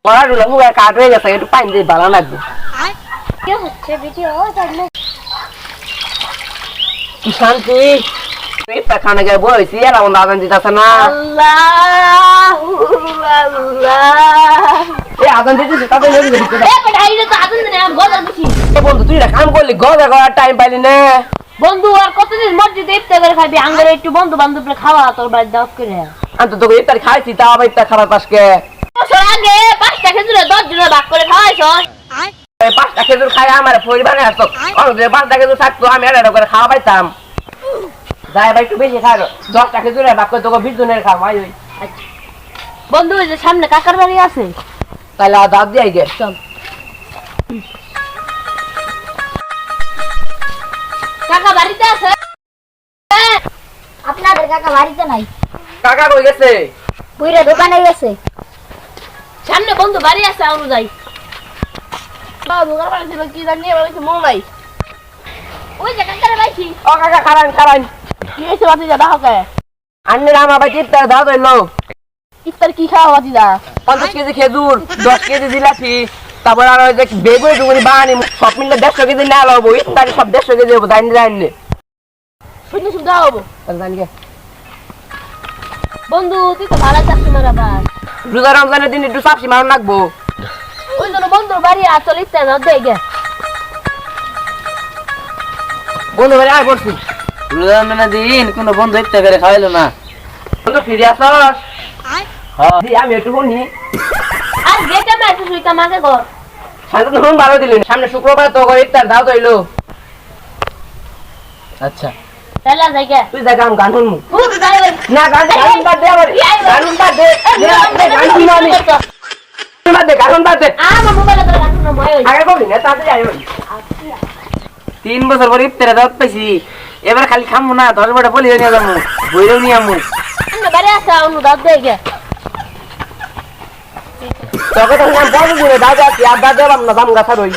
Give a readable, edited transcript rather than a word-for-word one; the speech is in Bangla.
পড়াগুলো মুখে কাট হয়ে গেছে একটু পানি দিয়ে ভালো লাগবে কি হচ্ছে ভিডিও সামনে কি শান্তি খানে গিয়ে বইছি আর আমার আজান দিতেছে না আল্লাহু আল্লাহ এই আজান দিতেছে তাদের লেগে দিতে এ পড়াই তো আদন না গজা দিছি বন্ধু তুই কাম করলি গজা করার টাইম পাইলি না বন্ধু আর কতদিন মসজিদে ইফতার করে খাবি আঙ্গরে একটু বন্ধু বান্ধবরা খাওয়া তোর বাড়ি দাওয়াত করে আমি তো তোকে ইফতার খাইছি তা আবার ইফতার খাবার পাশকে বছর আগে 5টা খেজুরে 10 জনের ভাগ করে খাওয়াইছ 5টা খেজুর খাই আমার পরিবারে আসতো যে 5টা খেজুর থাকতো আমি এটা করে খাওয়া পাইতাম যাই ভাই একটু বেশি খাইলো 10টা খেজুরে ভাগ করে তোকে 20 জনের খাওয়াই ওই বন্ধু ওই যে সামনে কাকার বাড়ি আছে তাহলে দাঁত দিয়ে গে চল কাকা বাড়িতে আছে আপনাদের কাকা বাড়িতে নাই কাকা কই গেছে বুইরা দোকানে গেছে সামনে বন্ধু বাড়ি আছে আউনো যাই দোকান বাড়ি ছিল কি জানি এবার কিছু মনে নাই ওই যে কাকারে বাইছি ও কাকা খারান কি হয়েছে বাতিজা দেখো কে আন্নের আমার ভাই ইফতার দাও হইলো ইফতার কি খাওয়া বাতিজা 50 কেজি খেজুর 10 কেজি জিলাপি তারপর আর ওই যে বেগুনি টুকুনি বানি সব মিলে 150 কেজি না লবো ইফতার সব 150 কেজি হবো জানি শুনে শুনে হবো জানি গে বন্ধু তুই তো ভালো চাকরি মারা বাস রোজা রমজানের দিন একটু চাপসি মারন লাগবো ওই জন্য বন্ধুর বাড়ি আসল ইফতার দাও দে গে বন্ধু ভাই আর পড়ছি রোজা রমজানের দিন কোনো বন্ধু ইফতার করে খাওয়াইলো না বন্ধু ফিরে আসস হ্যাঁ আমি একটু শুনি আর গেটে মাইছে সুইতা মাকে ঘর শান্ত ধরুন 12 দিলেন সামনে শুক্রবার তো ইফতার দাও হইলো আচ্ছা তাহলে যাই গে তুই দেখ আমি গান শুনমু খুব যাই না গান বাদ দে আমার গান বাদ দে গান শুনো আমি গান বাদ দে আমার মোবাইলে তোর গান শুনো মই আগে বলি না তাড়াতাড়ি আইও 3 বছর পরে ইফতারে দাওয়াত পাইছি এবার খালি খামু না 10 বড় বলি নিয়ে যাবো বইরেও নিয়ে আমু আমরা বাড়ি আসা আউনো দাও দে গে তোকে তো নাম বল দিলে দাদা কি আর দাদা বাম না বাম গাথা রই